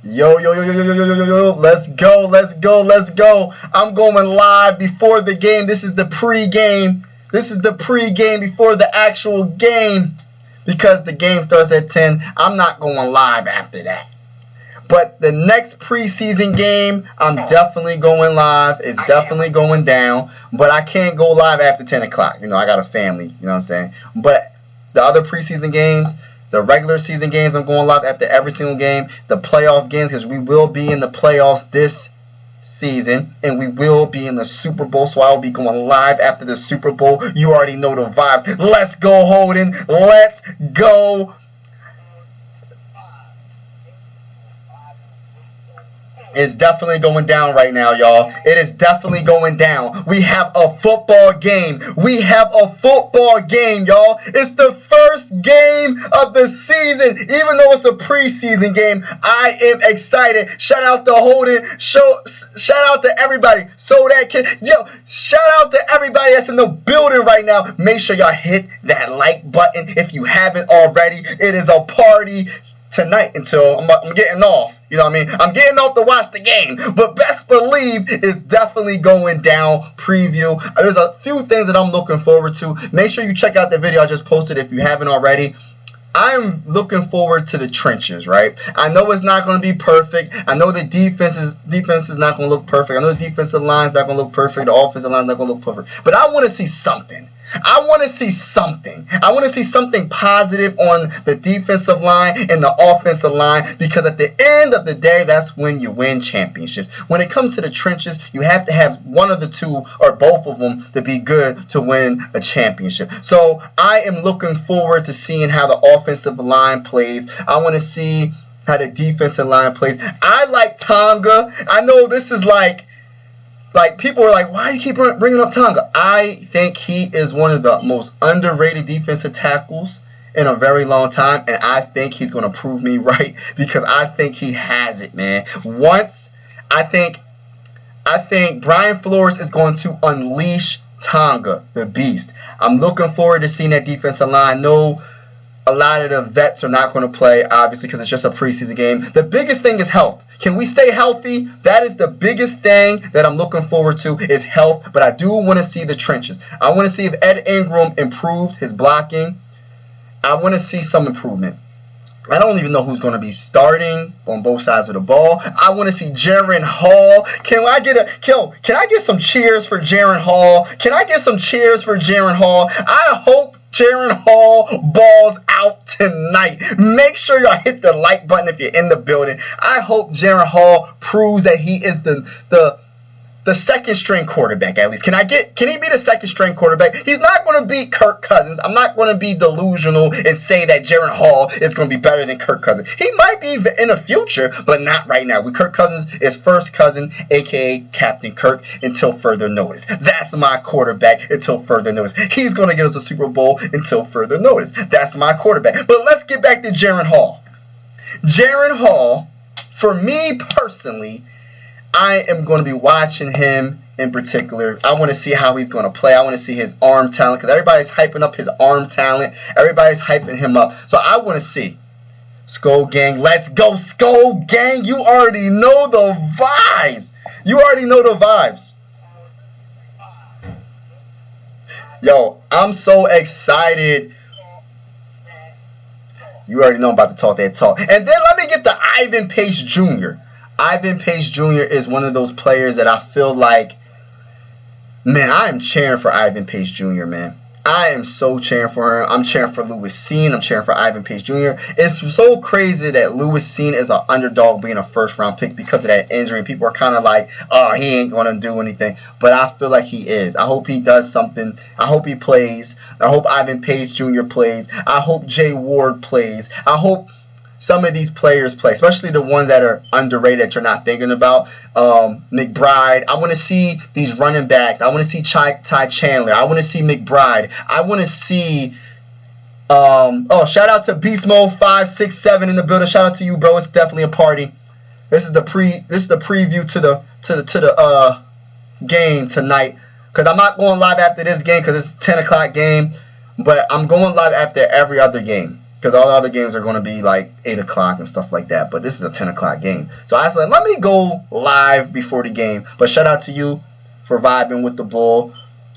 Yo, yo, yo, yo, yo, yo, yo, yo, yo, let's go, let's go, let's go. I'm going live before the game. This is the pre-game. This is the pre-game before the actual game. Because the game starts at 10, I'm not going live after that. But the next preseason game, I'm definitely going live. It's definitely going down. But I can't go live after 10 o'clock. You know, I got a family. You know what I'm saying? But the other preseason games, the regular season games, I'm going live after every single game. The playoff games, because we will be in the playoffs this season. And we will be in the Super Bowl. So I will be going live after the Super Bowl. You already know the vibes. Let's go, Holden. Let's go. It's definitely going down right now, y'all. It is definitely going down. We have a football game. We have a football game, y'all. It's the first game of the season. Even though it's a preseason game, I am excited. Shout out to Holden. Shout out to everybody. So that kid. Yo, shout out to everybody that's in the building right now. Make sure y'all hit that like button if you haven't already. It is a party tonight until I'm getting off. You know what I mean? I'm getting off to watch the game. But best believe it's definitely going down. Preview. There's a few things that I'm looking forward to. Make sure you check out the video I just posted if you haven't already. I'm looking forward to the trenches, right? I know it's not going to be perfect. I know the defense is not going to look perfect. I know the defensive line is not going to look perfect. The offensive line is not going to look perfect. But I want to see something. I want to see something. I want to see something positive on the defensive line and the offensive line, because at the end of the day, that's when you win championships. When it comes to the trenches, you have to have one of the two or both of them to be good to win a championship. So I am looking forward to seeing how the offensive line plays. I want to see how the defensive line plays. I like Tonga. I know this is like people are like, why do you keep bringing up Tonga? I think he is one of the most underrated defensive tackles in a very long time, and I think he's going to prove me right, because I think he has it, man. I think Brian Flores is going to unleash Tonga, the beast. I'm looking forward to seeing that defensive line. No, a lot of the vets are not going to play, obviously, because it's just a preseason game. The biggest thing is health. Can we stay healthy? That is the biggest thing that I'm looking forward to, is health. But I do want to see the trenches. I want to see if Ed Ingram improved his blocking. I want to see some improvement. I don't even know who's going to be starting on both sides of the ball. I want to see Jaren Hall. Can I get some cheers for Jaren Hall? Can I get some cheers for Jaren Hall? I hope Jaren Hall balls out tonight. Make sure y'all hit the like button if you're in the building. I hope Jaren Hall proves that he is the second string quarterback, at least. Can he be the second string quarterback? He's not going to beat Kirk Cousins. I'm not going to be delusional and say that Jaren Hall is going to be better than Kirk Cousins. He might be in the future, but not right now. Kirk Cousins is first cousin, aka Captain Kirk, until further notice. That's my quarterback until further notice. He's going to get us a Super Bowl until further notice. That's my quarterback. But let's get back to Jaren Hall. Jaren Hall, for me personally, I am going to be watching him in particular. I want to see how he's going to play. I want to see his arm talent, because everybody's hyping up his arm talent. Everybody's hyping him up. So I want to see. Skull Gang, let's go, Skull Gang. You already know the vibes. You already know the vibes. Yo, I'm so excited. You already know I'm about to talk that talk. And then let me get to Ivan Pace Jr. Ivan Pace Jr. is one of those players that I feel like, man, I am cheering for Ivan Pace Jr., man. I am so cheering for him. I'm cheering for Lewis Cine. I'm cheering for Ivan Pace Jr. It's so crazy that Lewis Cine is an underdog being a first-round pick because of that injury. People are kind of like, oh, he ain't going to do anything. But I feel like he is. I hope he does something. I hope he plays. I hope Ivan Pace Jr. plays. I hope Jay Ward plays. I hope some of these players play, especially the ones that are underrated that you're not thinking about. McBride. I want to see these running backs. I want to see Ty Chandler. I want to see McBride. I want to see. Shout out to Beast Mode 567 in the building. Shout out to you, bro. It's definitely a party. This is the preview to the game tonight. Because I'm not going live after this game because it's a 10 o'clock game. But I'm going live after every other game. because all the other games are going to be like 8 o'clock and stuff like that. But this is a 10 o'clock game. So I said, let me go live before the game. But shout out to you for vibing with the Bull.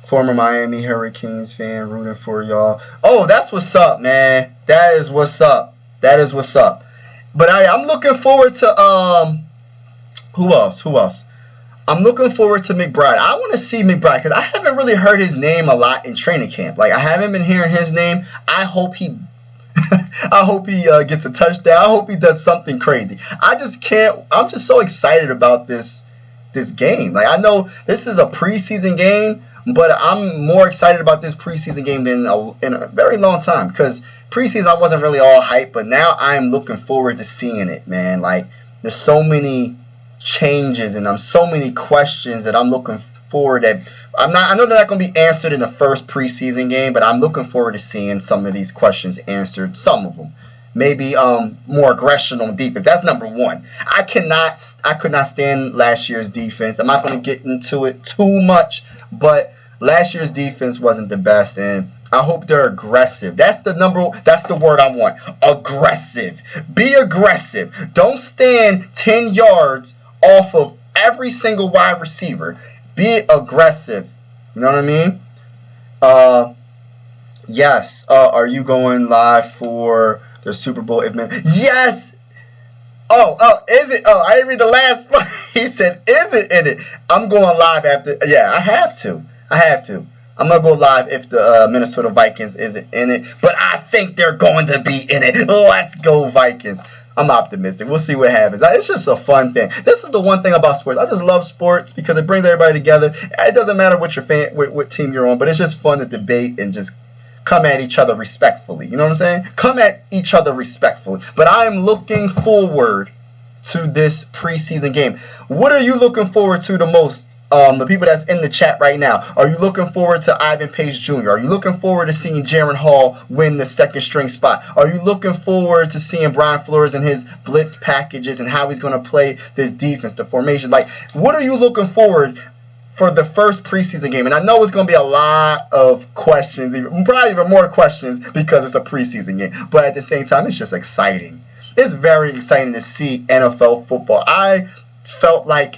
Former Miami Hurricanes fan rooting for y'all. Oh, that's what's up, man. That is what's up. That is what's up. But I'm looking forward to who else? I'm looking forward to McBride. I want to see McBride because I haven't really heard his name a lot in training camp. Like I haven't been hearing his name. I hope he gets a touchdown. I hope he does something crazy. I'm just so excited about this game. Like I know this is a preseason game, but I'm more excited about this preseason game than in a very long time because preseason I wasn't really all hyped, but now I'm looking forward to seeing it, man. Like there's so many changes and so many questions that I'm looking forward that I know they're not going to be answered in the first preseason game, but I'm looking forward to seeing some of these questions answered. Some of them. Maybe more aggression on defense. That's number one. I could not stand last year's defense. I'm not going to get into it too much, but last year's defense wasn't the best, and I hope they're aggressive. That's the word I want. Aggressive. Be aggressive. Don't stand 10 yards off of every single wide receiver. Be aggressive. You know what I mean? Yes. Are you going live for the Super Bowl? Yes. Oh, is it? Oh, I didn't read the last part. He said, is it in it? I'm going live after. Yeah, I have to. I'm going to go live if the Minnesota Vikings isn't in it. But I think they're going to be in it. Let's go, Vikings. I'm optimistic. We'll see what happens. It's just a fun thing. This is the one thing about sports. I just love sports because it brings everybody together. It doesn't matter what your what team you're on, but it's just fun to debate and just come at each other respectfully. You know what I'm saying? Come at each other respectfully. But I am looking forward to this preseason game. What are you looking forward to the most? The people that's in the chat right now. Are you looking forward to Ivan Pace Jr.? Are you looking forward to seeing Jaron Hall win the second string spot? Are you looking forward to seeing Brian Flores and his blitz packages and how he's going to play this defense, the formation? Like, what are you looking forward for the first preseason game? And I know it's going to be a lot of questions, probably even more questions because it's a preseason game. But at the same time, it's just exciting. It's very exciting to see NFL football. I felt like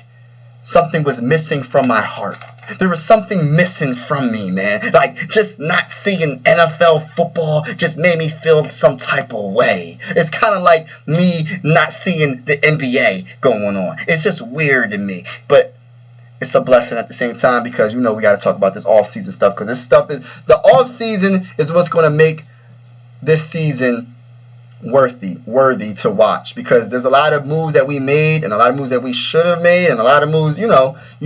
something was missing from my heart. There was something missing from me, man. Like, just not seeing NFL football just made me feel some type of way. It's kind of like me not seeing the NBA going on. It's just weird to me. But it's a blessing at the same time because, we got to talk about this off-season stuff because this stuff is, the off-season is what's going to make this season worthy to watch because there's a lot of moves that we made and a lot of moves that we should have made and a lot of moves, you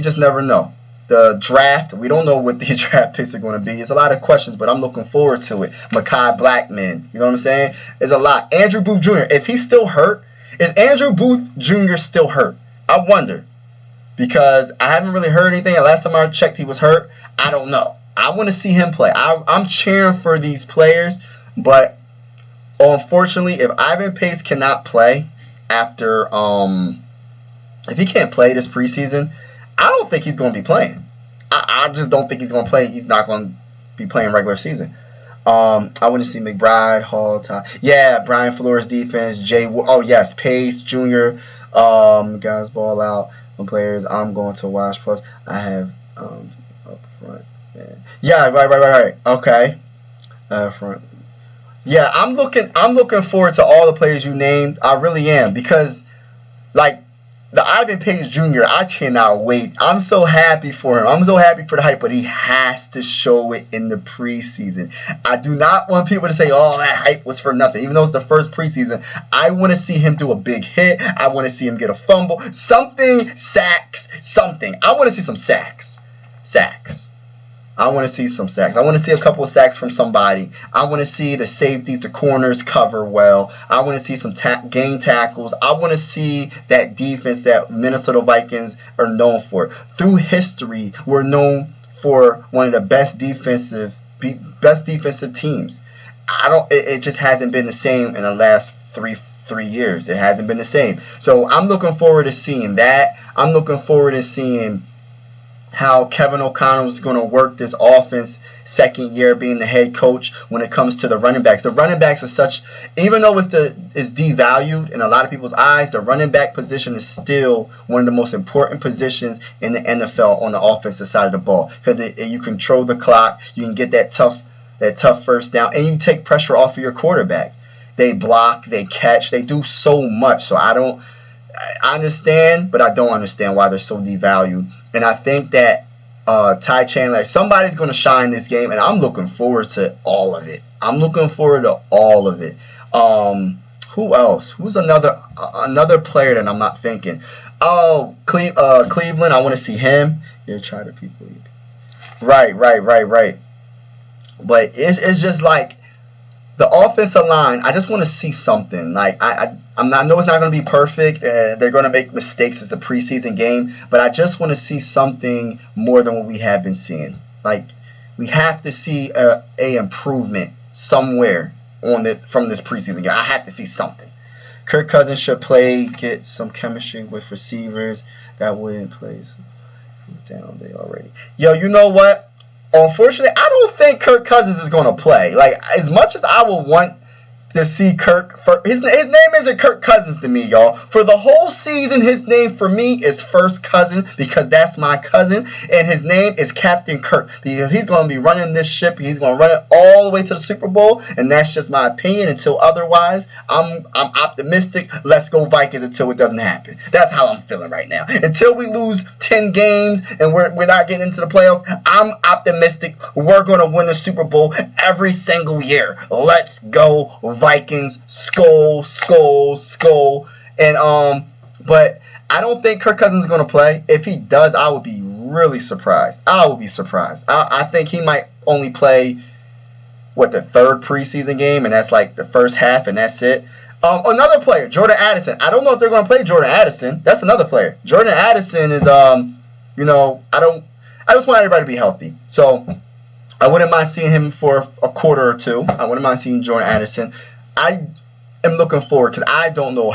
just never know. The draft, we don't know what these draft picks are going to be. It's a lot of questions, but I'm looking forward to it. Mekhi Blackman, you know what I'm saying? There's a lot. Andrew Booth Jr., is he still hurt? Is Andrew Booth Jr. still hurt? I wonder because I haven't really heard anything. Last time I checked, he was hurt. I don't know. I want to see him play. I'm cheering for these players, but unfortunately, if Ivan Pace cannot play after, if he can't play this preseason, I don't think he's going to be playing. I just don't think he's going to play. He's not going to be playing regular season. I want to see McBride, Hall, Ty. Yeah, Brian Flores defense, oh yes, Pace Jr. Guys ball out on players. I'm going to watch. Plus, I have up front. Yeah, right. Okay, front. Yeah, I'm looking forward to all the players you named. I really am because, like, the Ivan Pace Jr., I cannot wait. I'm so happy for him. I'm so happy for the hype, but he has to show it in the preseason. I do not want people to say, oh, that hype was for nothing. Even though it's the first preseason, I want to see him do a big hit. I want to see him get a fumble. Something, sacks, something. I want to see some sacks. I want to see some sacks. I want to see a couple of sacks from somebody. I want to see the safeties, the corners cover well. I want to see some game tackles. I want to see that defense that Minnesota Vikings are known for. Through history, we're known for one of the best defensive teams. It just hasn't been the same in the last three years. It hasn't been the same. So I'm looking forward to seeing that. I'm looking forward to seeing how Kevin O'Connell is going to work this offense second year being the head coach when it comes to the running backs. The running backs are such, even though it's devalued in a lot of people's eyes, the running back position is still one of the most important positions in the NFL on the offensive side of the ball, because you control the clock, you can get that tough first down, and you take pressure off of your quarterback. They block, they catch, they do so much. So I understand, but I don't understand why they're so devalued. And I think that Ty Chandler, somebody's going to shine this game, and I'm looking forward to all of it. Who else? Who's another player that I'm not thinking? Oh, Cleveland. I want to see him. Yeah, try to people. Right. But it's just like the offensive line. I just want to see something. Like I know it's not going to be perfect. They're going to make mistakes. It's a preseason game, but I just want to see something more than what we have been seeing. Like we have to see a improvement somewhere from this preseason game. I have to see something. Kirk Cousins should get some chemistry with receivers that wouldn't play. So he's down there already. Yo, you know what? Unfortunately, I don't think Kirk Cousins is going to play. Like, as much as I would want to see Kirk, his name isn't Kirk Cousins to me, y'all. For the whole season, his name for me is First Cousin, because that's my cousin, and his name is Captain Kirk, because he's going to be running this ship. He's going to run it all the way to the Super Bowl, and that's just my opinion. Until otherwise, I'm optimistic. Let's go Vikings until it doesn't happen. That's how I'm feeling right now. Until we lose 10 games and we're not getting into the playoffs, I'm optimistic we're going to win the Super Bowl every single year. Let's go Vikings, skull. And but I don't think Kirk Cousins is going to play. If he does, I would be really surprised. I think he might only play the third preseason game, and that's like the first half, and that's it. Another player, Jordan Addison. I don't know if they're going to play Jordan Addison. That's another player. Jordan Addison is I just want everybody to be healthy. So I wouldn't mind seeing him for a quarter or two. I wouldn't mind seeing Jordan Addison. I am looking forward, because I don't know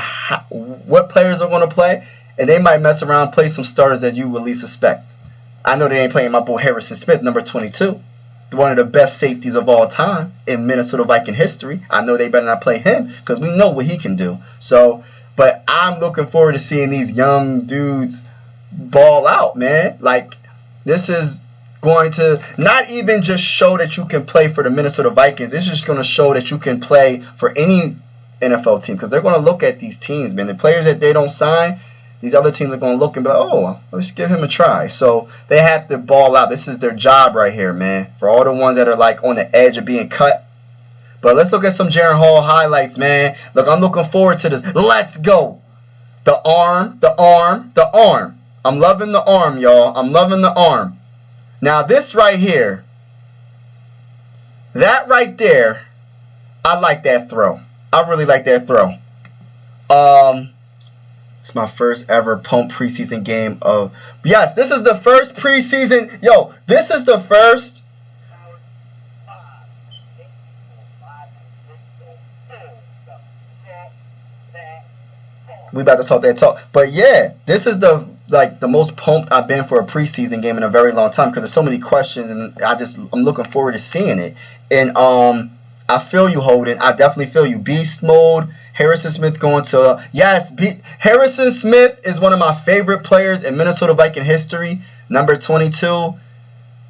what players are going to play, and they might mess around and play some starters that you would least suspect. I know they ain't playing my boy Harrison Smith, number 22, one of the best safeties of all time in Minnesota Viking history. I know they better not play him, because we know what he can do. So, but I'm looking forward to seeing these young dudes ball out, man. Like, this is going to not even just show that you can play for the Minnesota Vikings. It's just going to show that you can play for any NFL team, because they're going to look at these teams, man. The players that they don't sign, these other teams are going to look and be like, oh, let's give him a try. So they have to ball out. This is their job right here, man, for all the ones that are like on the edge of being cut. But let's look at some Jaren Hall highlights, man. Look, I'm looking forward to this. Let's go. The arm. I'm loving the arm, y'all. I'm loving the arm. Now, this right here, that right there, I like that throw. I really like that throw. It's my first ever Pump preseason game of... Yes, this is the first preseason... Yo, this is the first... We about to talk that talk. But yeah, this is the most pumped I've been for a preseason game in a very long time, because there's so many questions, and I'm looking forward to seeing it. And I feel you, Holden. I definitely feel you. Beast mode. Harrison Smith going to Harrison Smith is one of my favorite players in Minnesota Viking history. Number 22.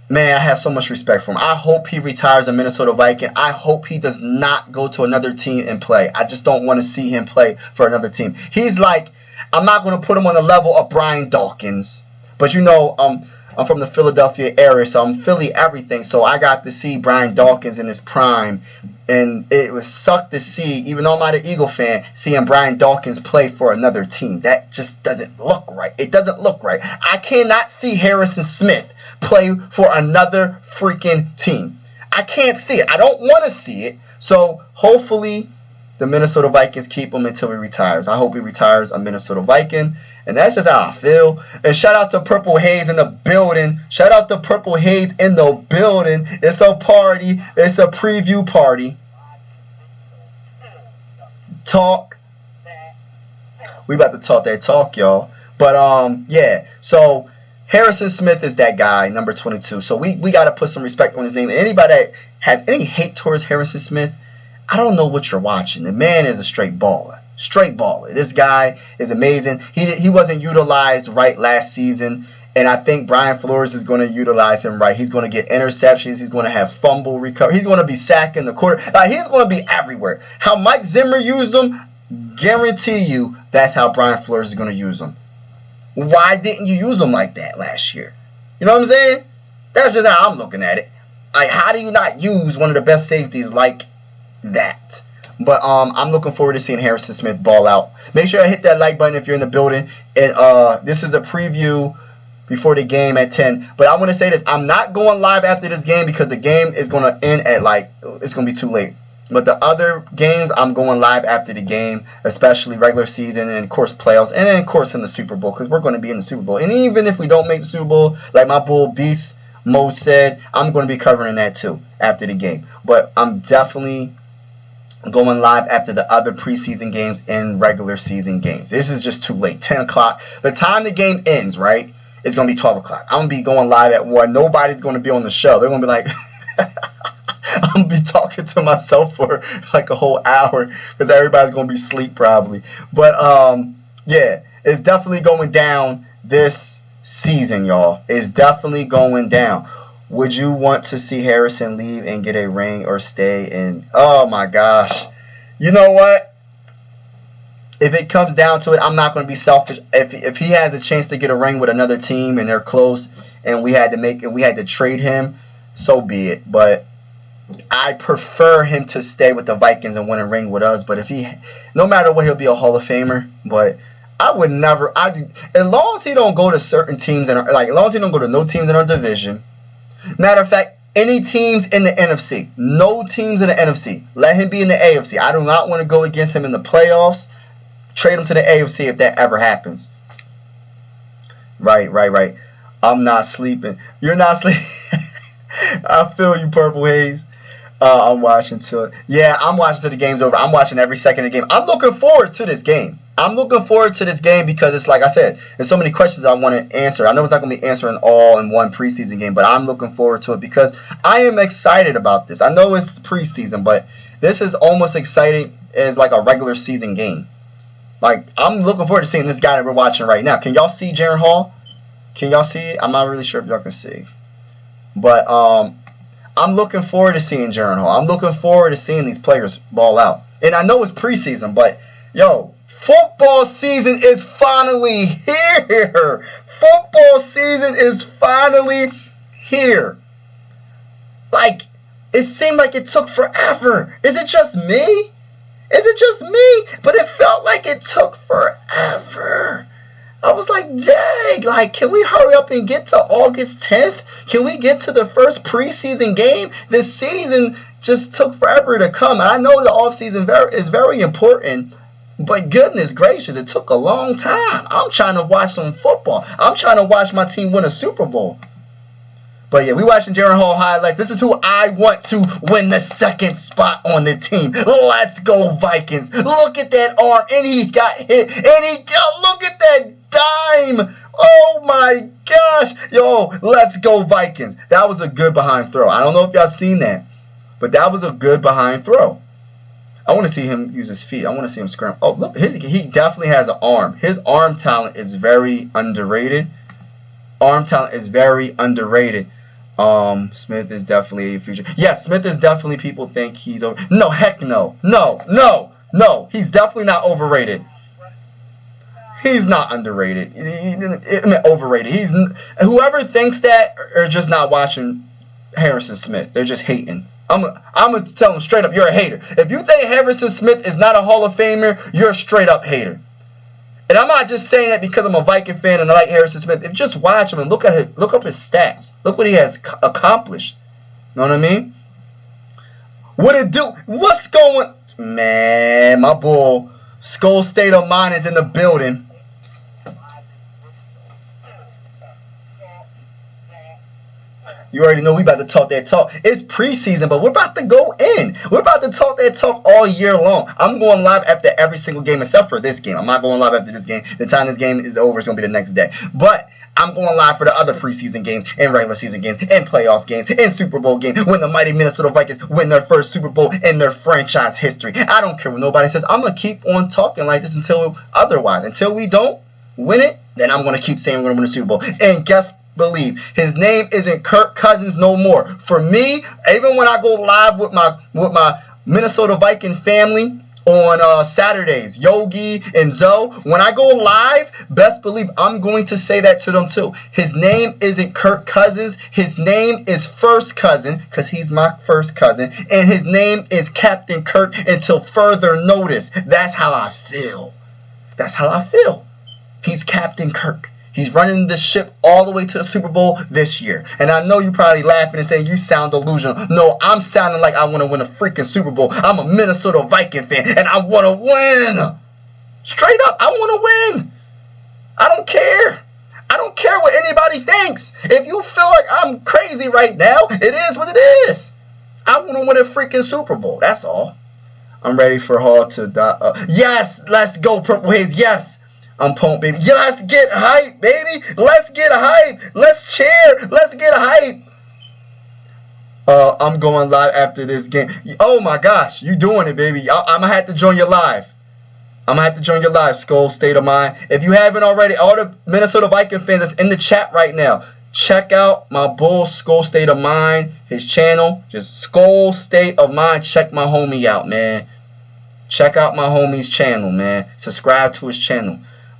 Man, I have so much respect for him. I hope he retires a Minnesota Viking. I hope he does not go to another team and play. I just don't want to see him play for another team. He's like, I'm not going to put him on the level of Brian Dawkins. But you know, I'm from the Philadelphia area, so I'm Philly everything. So I got to see Brian Dawkins in his prime. And it was sucked to see, even though I'm not an Eagle fan, seeing Brian Dawkins play for another team. That just doesn't look right. It doesn't look right. I cannot see Harrison Smith play for another freaking team. I can't see it. I don't want to see it. So hopefully the Minnesota Vikings keep him until he retires. I hope he retires a Minnesota Viking. And that's just how I feel. And shout out to Purple Haze in the building. Shout out to Purple Haze in the building. It's a party. It's a preview party. Talk. We about to talk that talk, y'all. But yeah. So Harrison Smith is that guy, number 22. So we got to put some respect on his name. Anybody that has any hate towards Harrison Smith, I don't know what you're watching. The man is a straight baller. Straight baller. This guy is amazing. He wasn't utilized right last season. And I think Brian Flores is going to utilize him right. He's going to get interceptions. He's going to have fumble recovery. He's going to be sacking the quarter. Like, he's going to be everywhere. How Mike Zimmer used him, guarantee you that's how Brian Flores is going to use him. Why didn't you use him like that last year? You know what I'm saying? That's just how I'm looking at it. Like, how do you not use one of the best safeties like that? But I'm looking forward to seeing Harrison Smith ball out. Make sure you hit that like button if you're in the building. And this is a preview before the game at 10. But I want to say this. I'm not going live after this game because the game is going to end at, like, it's going to be too late. But the other games, I'm going live after the game, especially regular season and, of course, playoffs. And then, of course, in the Super Bowl because we're going to be in the Super Bowl. And even if we don't make the Super Bowl, like my bull Beast Mo said, I'm going to be covering that too after the game. But I'm definitely going live after the other preseason games and regular season games. This is just too late. 10 o'clock. The time the game ends, right, it's going to be 12 o'clock. I'm going to be going live at 1. Nobody's going to be on the show. They're going to be like, I'm going to be talking to myself for like a whole hour because everybody's going to be asleep probably. But, yeah, it's definitely going down this season, y'all. It's definitely going down. Would you want to see Harrison leave and get a ring or stay in? Oh, my gosh. You know what? If it comes down to it, I'm not going to be selfish. If he has a chance to get a ring with another team and they're close and we had to trade him, so be it. But I prefer him to stay with the Vikings and win a ring with us. But no matter what, he'll be a Hall of Famer. But I would never, as long as he don't go to certain teams, as long as he don't go to no teams in our division. Matter of fact, any teams in the NFC. No teams in the NFC. Let him be in the AFC. I do not want to go against him in the playoffs. Trade him to the AFC if that ever happens. Right. I'm not sleeping. You're not sleeping. I feel you, Purple Haze. I'm watching till it. Yeah, I'm watching till the game's over. I'm watching every second of the game. I'm looking forward to this game. I'm looking forward to this game because it's like I said, there's so many questions I want to answer. I know it's not going to be answering all in one preseason game, but I'm looking forward to it because I am excited about this. I know it's preseason, but this is almost exciting as like a regular season game. Like, I'm looking forward to seeing this guy that we're watching right now. Can y'all see Jaren Hall? Can y'all see it? I'm not really sure if y'all can see. But I'm looking forward to seeing Jaren Hall. I'm looking forward to seeing these players ball out. And I know it's preseason, but, yo, football season is finally here. Football season is finally here. Like, it seemed like it took forever. Is it just me? But it felt like it took forever. I was like, dang, like, can we hurry up and get to August 10th? Can we get to the first preseason game? This season just took forever to come. And I know the offseason is very important, but goodness gracious, it took a long time. I'm trying to watch some football. I'm trying to watch my team win a Super Bowl. But yeah, we watching Jaren Hall highlights. This is who I want to win the second spot on the team. Let's go Vikings. Look at that arm. And he got hit. Look at that dime. Oh my gosh. Yo, let's go Vikings. That was a good behind throw. I don't know if y'all seen that. But that was a good behind throw. I want to see him use his feet. I want to see him scramble. Oh, look. He definitely has an arm. His arm talent is very underrated. Smith is definitely a future. Yes, Smith is definitely, people think he's over. No, heck no. No. He's definitely not overrated. He's not underrated. Overrated. Whoever thinks that are just not watching Harrison Smith. They're just hating. I'm going to tell them straight up, you're a hater. If you think Harrison Smith is not a Hall of Famer, you're a straight up hater. And I'm not just saying that because I'm a Viking fan and I like Harrison Smith. If you just watch him and look up his stats. Look what he has accomplished. You know what I mean? What it do? What's going... Man, my bull. Skull State of Mind is in the building. You already know we about to talk that talk. It's preseason, but we're about to go in. We're about to talk that talk all year long. I'm going live after every single game except for this game. I'm not going live after this game. The time this game is over, it's going to be the next day. But I'm going live for the other preseason games and regular season games and playoff games and Super Bowl games when the mighty Minnesota Vikings win their first Super Bowl in their franchise history. I don't care what nobody says. I'm going to keep on talking like this until otherwise. Until we don't win it, then I'm going to keep saying we're going to win the Super Bowl. And believe his name isn't Kirk Cousins no more. For me, even when I go live with my Minnesota Viking family on Saturdays, Yogi and Zoe, when I go live, best believe I'm going to say that to them too. His name isn't Kirk Cousins. His name is First Cousin, because he's my first cousin. And his name is Captain Kirk until further notice. That's how I feel. That's how I feel. He's Captain Kirk. He's running the ship all the way to the Super Bowl this year. And I know you're probably laughing and saying you sound delusional. No, I'm sounding like I want to win a freaking Super Bowl. I'm a Minnesota Viking fan, and I want to win. Straight up, I want to win. I don't care. I don't care what anybody thinks. If you feel like I'm crazy right now, it is what it is. I want to win a freaking Super Bowl. That's all. I'm ready for Hall to die. Yes, let's go, Purple Haze. Yes. I'm pumped, baby. Yeah, let's get hype, baby. Let's get hype. Let's cheer. Let's get hype. I'm going live after this game. Oh, my gosh. You doing it, baby. I'm going to have to join your live. I'm going to have to join your live, Skull State of Mind. If you haven't already, all the Minnesota Viking fans that's in the chat right now, check out my bull, Skull State of Mind, his channel. Just Skull State of Mind. Check my homie out, man. Check out my homie's channel, man. Subscribe to his channel.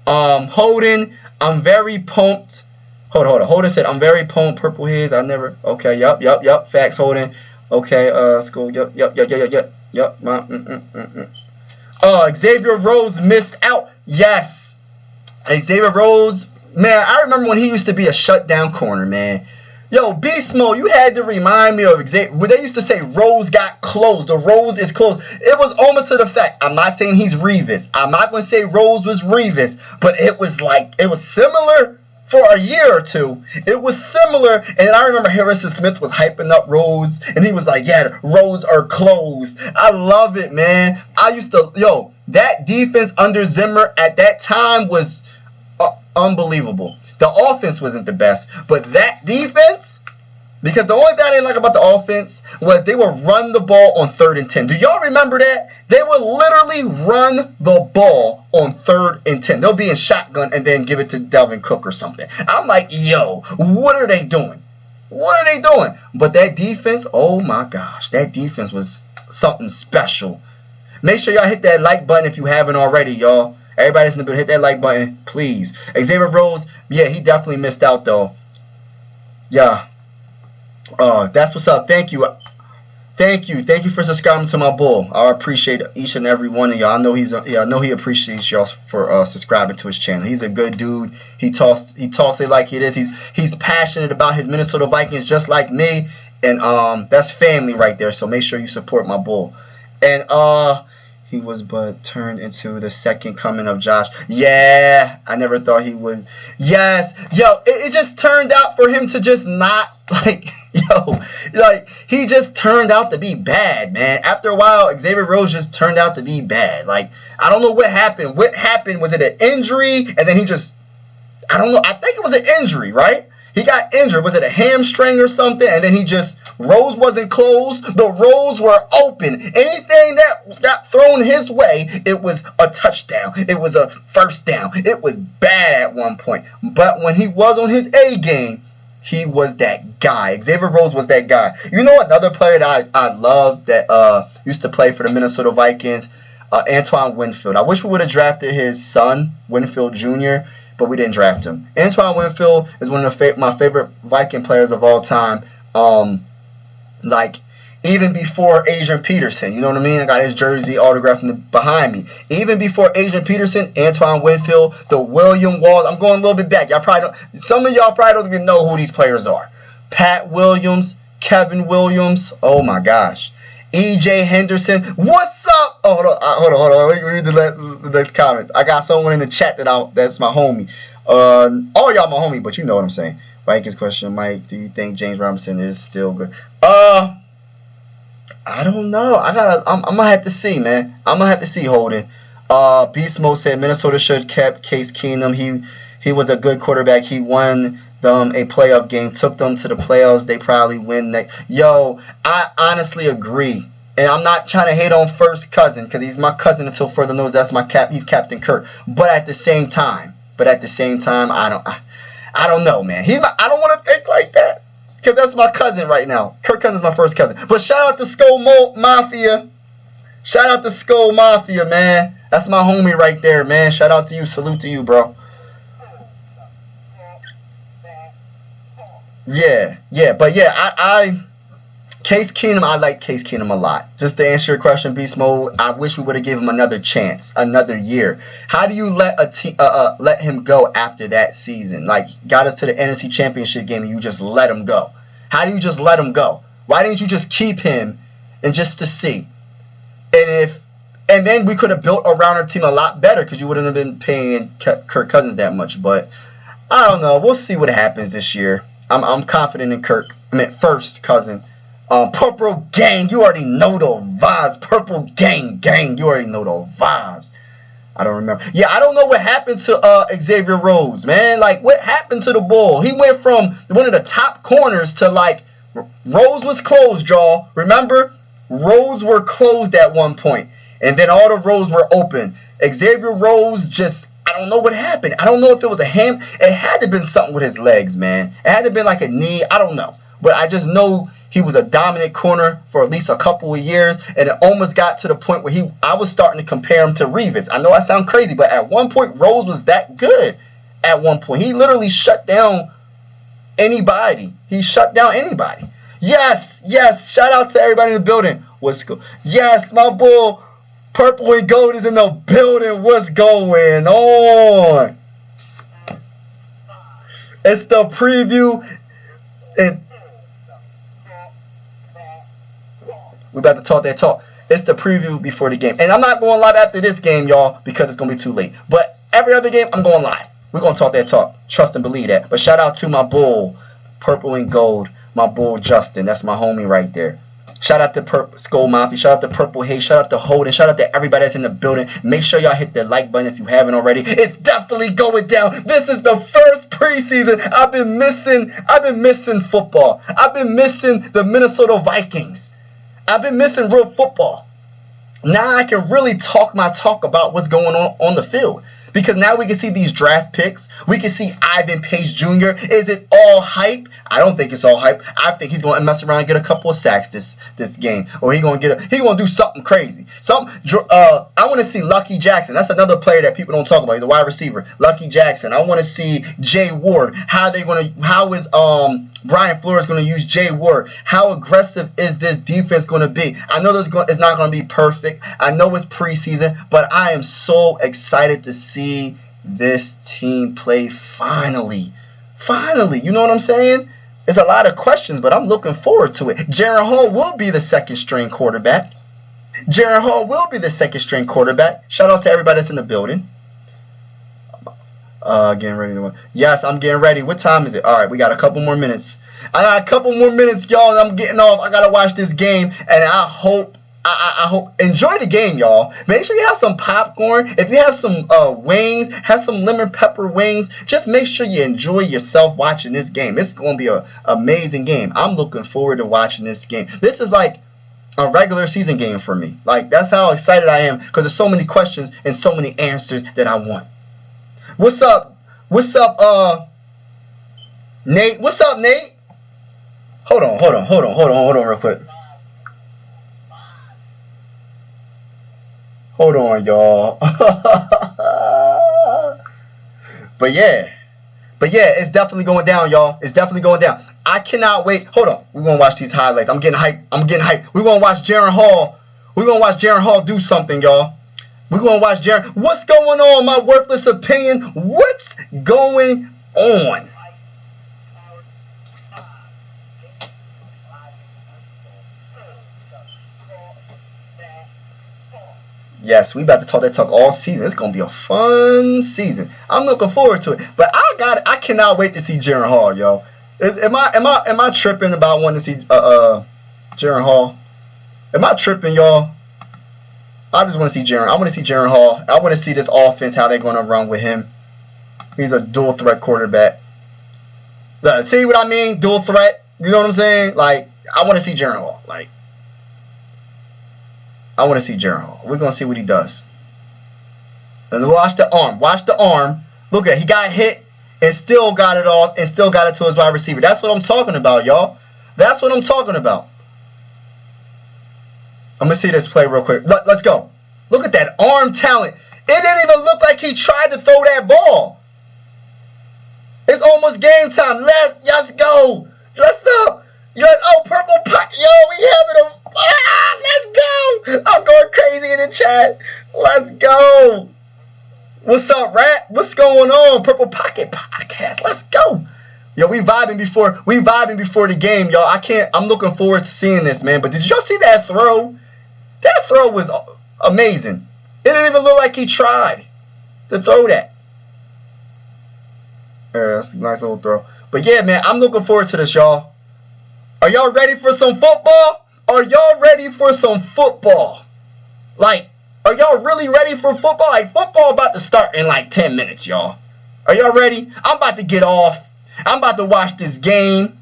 Holden, I'm very pumped. Hold on. Holden said, I'm very pumped. Purple Haze, I never. Okay, yup. Facts, Holden. Okay, school. Yup. Xavier Rose missed out. Yes. Xavier Rose, man, I remember when he used to be a shutdown corner, man. Yo, Beast Mode, you had to remind me of Xavier. When they used to say Rose got closed, the Rose is closed. It was almost to the fact. I'm not saying he's Revis. I'm not going to say Rose was Revis, but it was similar for a year or two. It was similar, and I remember Harrison Smith was hyping up Rose, and he was like, yeah, Rose are closed. I love it, man. That defense under Zimmer at that time was unbelievable. The offense wasn't the best, but that defense, because the only thing I didn't like about the offense was they would run the ball on 3rd and 10. Do y'all remember that? They would literally run the ball on 3rd and 10. They'll be in shotgun and then give it to Delvin Cook or something. I'm like, yo, what are they doing? What are they doing? But that defense, oh my gosh, that defense was something special. Make sure y'all hit that like button if you haven't already, y'all. Everybody's in the building, hit that like button, please. Xavier Rose, yeah, he definitely missed out, though. Yeah. That's what's up. Thank you. Thank you for subscribing to my bull. I appreciate each and every one of y'all. I know he appreciates y'all for subscribing to his channel. He's a good dude. He talks it like it is. He's passionate about his Minnesota Vikings just like me. And that's family right there. So make sure you support my bull. And he was but turned into the second coming of Josh. Yeah, I never thought he would. Yes, yo, it just turned out for him to just not, he just turned out to be bad, man. After a while, Xavier Rose just turned out to be bad. Like, I don't know what happened. What happened? Was it an injury? And then I don't know. I think it was an injury, right? He got injured. Was it a hamstring or something? And then Rose wasn't closed. The roads were open. Anything that got thrown his way, it was a touchdown. It was a first down. It was bad at one point. But when he was on his A game, he was that guy. Xavier Rose was that guy. You know another player that I love that used to play for the Minnesota Vikings? Antoine Winfield. I wish we would have drafted his son, Winfield Jr., but we didn't draft him. Antoine Winfield is one of my favorite Viking players of all time. Even before Adrian Peterson, you know what I mean? I got his jersey autographed behind me. Even before Adrian Peterson, Antoine Winfield, the William Walls. I'm going a little bit back. Some of y'all probably don't even know who these players are. Pat Williams, Kevin Williams. Oh my gosh. E.J. Henderson. What's up? Oh, hold on. Let me read the next comments. I got someone in the chat that's my homie. All y'all my homie, but you know what I'm saying. Vikings question, Mike. Do you think James Robinson is still good? I don't know. I'm gonna have to see, man. I'm gonna have to see, Holden. Beast Mode said Minnesota should have kept Case Keenum. He He was a good quarterback. He won them a playoff game, took them to the playoffs. They probably win next. Yo, I honestly agree. And I'm not trying to hate on first cousin because he's my cousin until further notice. That's my cap. He's Captain Kirk. But at the same time, I don't know, man. I don't want to think like that because that's my cousin right now. Kirk Cousins is my first cousin. But shout out to Skull Mafia. Shout out to Skull Mafia, man. That's my homie right there, man. Shout out to you. Salute to you, bro. Yeah. But yeah, Case Keenum, I like Case Keenum a lot. Just to answer your question, Beast Mode, I wish we would have given him another chance, another year. How do you let let him go after that season? Like, got us to the NFC Championship game and you just let him go. How do you just let him go? Why didn't you just keep him and just to see? And then we could have built around our team a lot better because you wouldn't have been paying Kirk Cousins that much. But I don't know. We'll see what happens this year. I'm confident in Kirk. I mean, first cousin. Purple Gang, you already know the vibes. Purple Gang, you already know the vibes. I don't remember. Yeah, I don't know what happened to Xavier Rhodes, man. Like, what happened to the bull? He went from one of the top corners to, like, Rhodes was closed, y'all. Remember? Roads were closed at one point, and then all the roads were open. Xavier Rhodes just, I don't know what happened. I don't know if it was a ham. It had to have been something with his legs, man. It had to have been like a knee. I don't know. But I just know he was a dominant corner for at least a couple of years, and it almost got to the point where I was starting to compare him to Revis. I know I sound crazy, but at one point, Rhodes was that good. At one point, he literally shut down anybody. Yes. Shout out to everybody in the building. What's good? Yes, my bull, Purple and Gold is in the building. What's going on? It's the preview, and we about to talk that talk. It's the preview before the game. And I'm not going live after this game, y'all, because it's going to be too late. But every other game, I'm going live. We're going to talk that talk. Trust and believe that. But shout out to my bull, Purple and Gold, my bull, Justin. That's my homie right there. Shout out to Skull Mafia. Shout out to Purple Hay. Shout out to Holden. Shout out to everybody that's in the building. Make sure y'all hit the like button if you haven't already. It's definitely going down. This is the first preseason. I've been missing football. I've been missing the Minnesota Vikings. I've been missing real football. Now I can really talk my talk about what's going on the field. Because now we can see these draft picks. We can see Ivan Pace Jr. Is it all hype? I don't think it's all hype. I think he's going to mess around and get a couple of sacks this game. Or he's going to do something crazy. I want to see Lucky Jackson. That's another player that people don't talk about. He's a wide receiver. Lucky Jackson. I want to see Jay Ward. How is Brian Flores going to use Jay Ward? How aggressive is this defense going to be? I know it's not going to be perfect. I know it's preseason, but I am so excited to see this team play finally. Finally, you know what I'm saying? There's a lot of questions, but I'm looking forward to it. Jaren Hall will be the second string quarterback. Shout out to everybody that's in the building. Getting ready to. Yes, I'm getting ready. What time is it? All right, we got a couple more minutes. I got a couple more minutes, y'all, and I'm getting off. I gotta watch this game, and I hope. Enjoy the game, y'all. Make sure you have some popcorn. If you have some wings, have some lemon pepper wings. Just make sure you enjoy yourself watching this game. It's going to be an amazing game. I'm looking forward to watching this game. This is like a regular season game for me. Like, that's how excited I am because there's so many questions and so many answers that I want. What's up, Nate? What's up, Nate? Hold on real quick. Hold on, y'all. But yeah, it's definitely going down, y'all. It's definitely going down. I cannot wait. Hold on. We're going to watch these highlights. I'm getting hyped. We're going to watch Jaren Hall do something, y'all. We're going to watch Jaren. What's going on, my worthless opinion? What's going on? Yes, we about to talk that talk all season. It's gonna be a fun season. I'm looking forward to it. But I cannot wait to see Jaren Hall, yo. Am I tripping about wanting to see Jaren Hall? Am I tripping, y'all? I just want to see Jaren. I want to see Jaren Hall. I want to see this offense, how they're gonna run with him. He's a dual threat quarterback. See what I mean? Dual threat. You know what I'm saying? Like, I want to see Jaren Hall. Like, I want to see Jaren Hall. We're going to see what he does. And watch the arm. Watch the arm. Look at it. He got hit and still got it off and still got it to his wide receiver. That's what I'm talking about, y'all. That's what I'm talking about. I'm going to see this play real quick. Let's go. Look at that arm talent. It didn't even look like he tried to throw that ball. It's almost game time. Let's go. Let's up. Oh, purple pocket. Yo, we having a... let's go. I'm going crazy in the chat. Let's go. What's up, Rat? What's going on? Purple Pocket Podcast. Let's go. Yo, we vibing before the game, y'all. I'm looking forward to seeing this, man. But did y'all see that throw? That throw was amazing. It didn't even look like he tried to throw that. That's a nice little throw. But yeah, man, I'm looking forward to this, y'all. Are y'all ready for some football? Are y'all ready for some football? Like, are y'all really ready for football? Like, football about to start in like 10 minutes, y'all. Are y'all ready? I'm about to get off. I'm about to watch this game.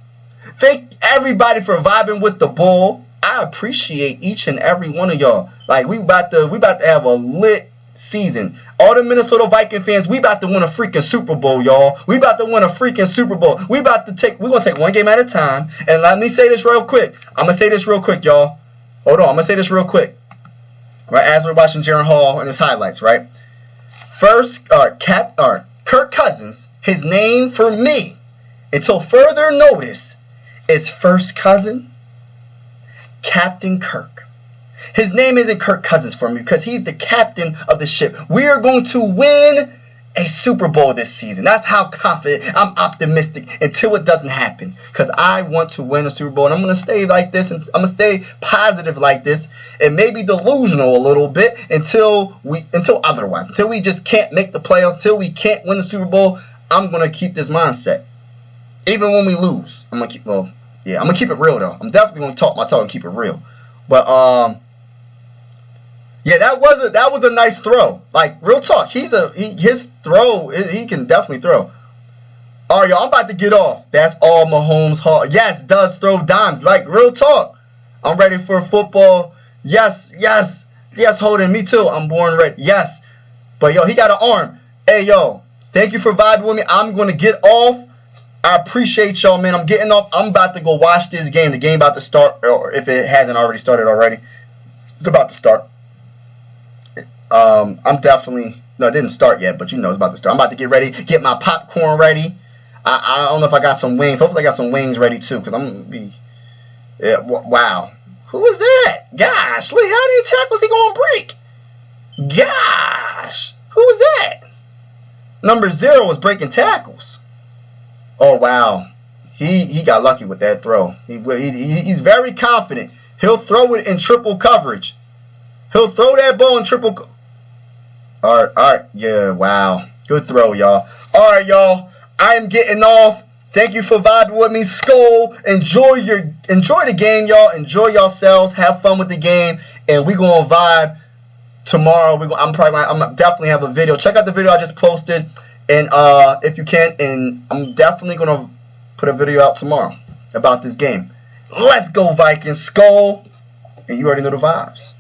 Thank everybody for vibing with the bull. I appreciate each and every one of y'all. Like, we about to have a lit season. All the Minnesota Viking fans, we about to win a freaking Super Bowl, y'all. We about to win a freaking Super Bowl. We're gonna take one game at a time. And let me say this real quick. I'm gonna say this real quick, y'all. Hold on, I'm gonna say this real quick. Right, as we're watching Jaren Hall and his highlights, right? First, Kirk Cousins, his name for me, until further notice, is first cousin Captain Kirk. His name isn't Kirk Cousins for me because he's the captain of the ship. We are going to win a Super Bowl this season. That's how confident, I'm optimistic until it doesn't happen. Because I want to win a Super Bowl. And I'm going to stay like this. And I'm going to stay positive like this. And maybe delusional a little bit until otherwise. Until we just can't make the playoffs. Until we can't win the Super Bowl. I'm going to keep this mindset. Even when we lose. I'm going to keep it real though. I'm definitely going to talk my talk and keep it real. But, yeah, that was a nice throw. Like, real talk. His throw, he can definitely throw. All right, y'all, I'm about to get off. That's all Mahomes Hall. Yes, does throw dimes. Like, real talk. I'm ready for football. Yes, Holden, me too. I'm born ready. Yes. But, yo, he got an arm. Hey, yo, thank you for vibing with me. I'm going to get off. I appreciate y'all, man. I'm getting off. I'm about to go watch this game. The game about to start, or if it hasn't already started already. It's about to start. It didn't start yet, but you know it's about to start. I'm about to get ready, get my popcorn ready. I don't know if I got some wings. Hopefully I got some wings ready too, because I'm going to be, wow. Who was that? Gosh, look, how many tackles he going to break? Gosh, who was that? Number 0 was breaking tackles. Oh, wow. He got lucky with that throw. He's very confident. He'll throw it in triple coverage. He'll throw that ball in triple coverage. All right. Yeah, wow. Good throw, y'all. All right, y'all. I am getting off. Thank you for vibing with me. Skol. Enjoy the game, y'all. Enjoy yourselves. Have fun with the game. And we're going to vibe tomorrow. I'm definitely have a video. Check out the video I just posted. And if you can. And I'm definitely going to put a video out tomorrow about this game. Let's go, Vikings. Skol. And you already know the vibes.